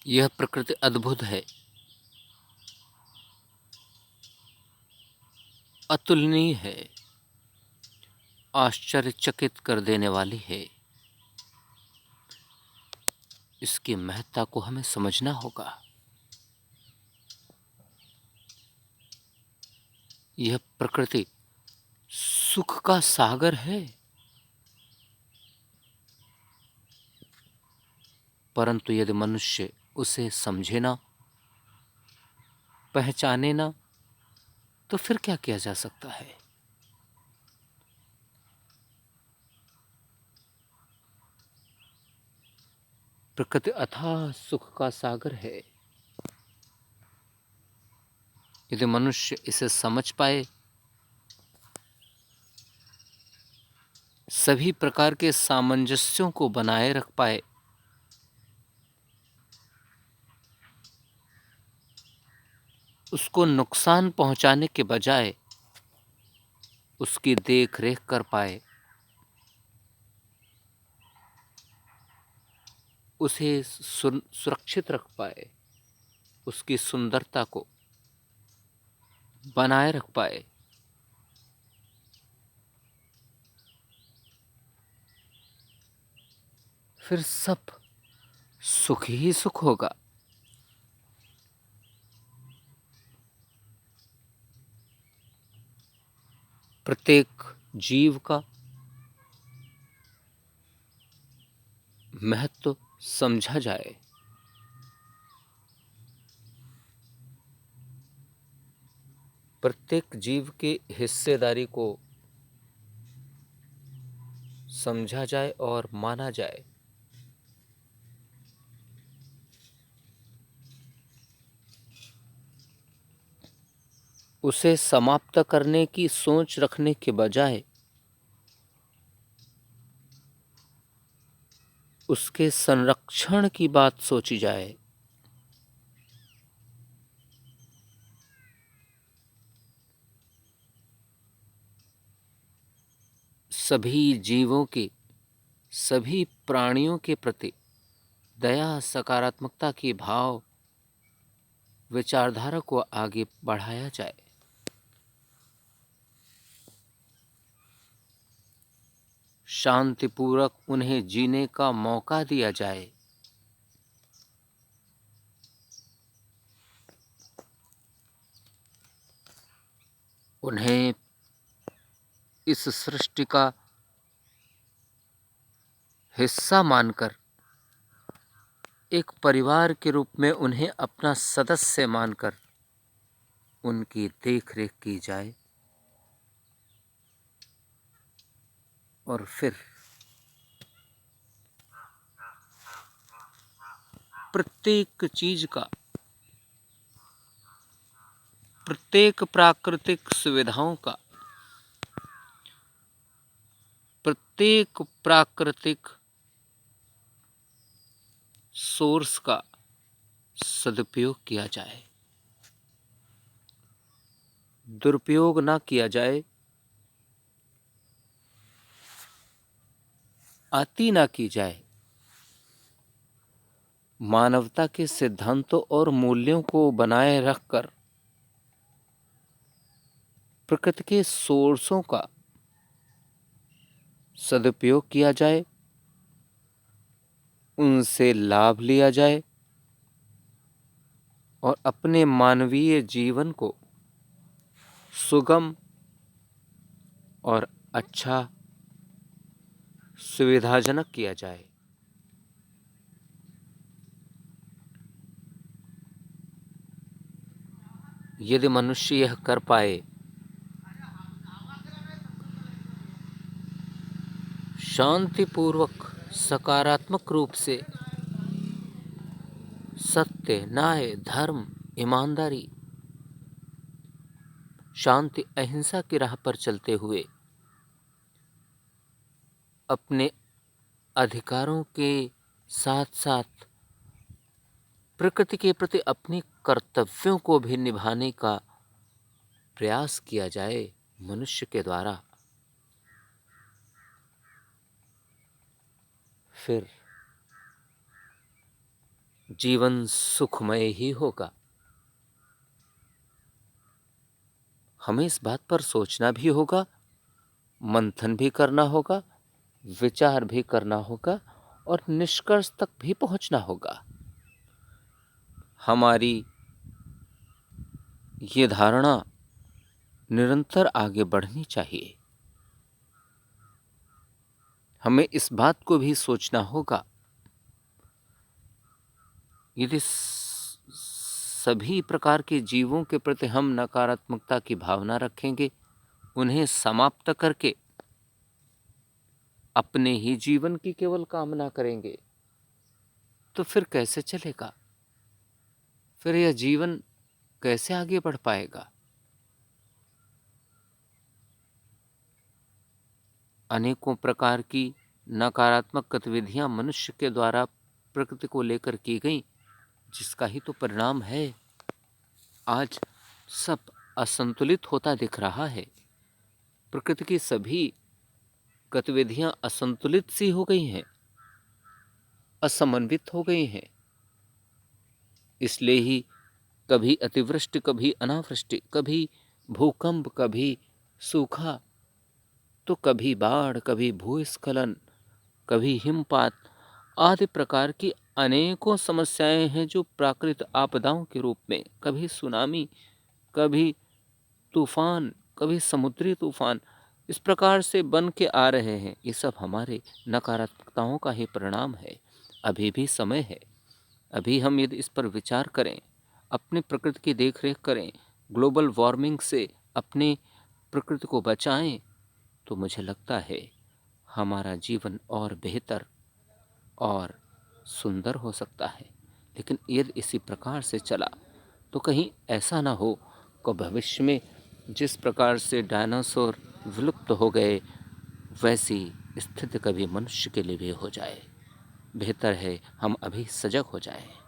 यह प्रकृति अद्भुत है, अतुलनीय है, आश्चर्यचकित कर देने वाली है। इसकी महत्ता को हमें समझना होगा। यह प्रकृति सुख का सागर है, परंतु यदि मनुष्य उसे समझे ना, पहचाने ना, तो फिर क्या किया जा सकता है? प्रकृति अथाह सुख का सागर है। यदि मनुष्य इसे समझ पाए, सभी प्रकार के सामंजस्यों को बनाए रख पाए, उसको नुकसान पहुंचाने के बजाय उसकी देख रेख कर पाए, उसे सुरक्षित रख पाए, उसकी सुंदरता को बनाए रख पाए, फिर सब सुख ही सुख होगा। प्रत्येक जीव का महत्व समझा जाए, प्रत्येक जीव के हिस्सेदारी को समझा जाए और माना जाए, उसे समाप्त करने की सोच रखने के बजाय उसके संरक्षण की बात सोची जाए। सभी जीवों के, सभी प्राणियों के प्रति दया, सकारात्मकता की भाव, विचारधारा को आगे बढ़ाया जाए। शांतिपूर्वक उन्हें जीने का मौका दिया जाए। उन्हें इस सृष्टि का हिस्सा मानकर, एक परिवार के रूप में उन्हें अपना सदस्य मानकर उनकी देख रेख की जाए। और फिर प्रत्येक चीज का, प्रत्येक प्राकृतिक सुविधाओं का, प्रत्येक प्राकृतिक सोर्स का सदुपयोग किया जाए, दुरुपयोग ना किया जाए, अति ना की जाए। मानवता के सिद्धांतों और मूल्यों को बनाए रखकर प्रकृति के सोर्सों का सदुपयोग किया जाए, उनसे लाभ लिया जाए और अपने मानवीय जीवन को सुगम और अच्छा, सुविधाजनक किया जाए। यदि मनुष्य यह कर पाए, शांतिपूर्वक, सकारात्मक रूप से सत्य, न्याय, धर्म, ईमानदारी, शांति, अहिंसा की राह पर चलते हुए अपने अधिकारों के साथ साथ प्रकृति के प्रति अपने कर्तव्यों को भी निभाने का प्रयास किया जाए मनुष्य के द्वारा, फिर जीवन सुखमय ही होगा। हमें इस बात पर सोचना भी होगा, मंथन भी करना होगा, विचार भी करना होगा और निष्कर्ष तक भी पहुंचना होगा। हमारी ये धारणा निरंतर आगे बढ़नी चाहिए। हमें इस बात को भी सोचना होगा, यदि सभी प्रकार के जीवों के प्रति हम नकारात्मकता की भावना रखेंगे, उन्हें समाप्त करके अपने ही जीवन की केवल कामना करेंगे, तो फिर कैसे चलेगा? फिर यह जीवन कैसे आगे बढ़ पाएगा? अनेकों प्रकार की नकारात्मक गतिविधियां मनुष्य के द्वारा प्रकृति को लेकर की गई, जिसका ही तो परिणाम है आज सब असंतुलित होता दिख रहा है। प्रकृति की सभी गतिविधियां असंतुलित सी हो गई हैं, असमन्वित हो गई हैं। इसलिए ही कभी अतिवृष्टि, कभी अनावृष्टि, कभी भूकंप, कभी सूखा, तो कभी बाढ़, कभी भूस्खलन, कभी हिमपात आदि प्रकार की अनेकों समस्याएं हैं जो प्राकृतिक आपदाओं के रूप में, कभी सुनामी, कभी तूफान, कभी समुद्री तूफान, इस प्रकार से बन के आ रहे हैं। ये सब हमारे नकारात्मकताओं का ही परिणाम है। अभी भी समय है। अभी हम यदि इस पर विचार करें, अपने प्रकृति की देखरेख करें, ग्लोबल वार्मिंग से अपने प्रकृति को बचाएं, तो मुझे लगता है हमारा जीवन और बेहतर और सुंदर हो सकता है। लेकिन यदि इसी प्रकार से चला तो कहीं ऐसा ना हो कि भविष्य में जिस प्रकार से डायनासोर विलुप्त हो गए, वैसी स्थिति कभी मनुष्य के लिए भी हो जाए। बेहतर है हम अभी सजग हो जाएं।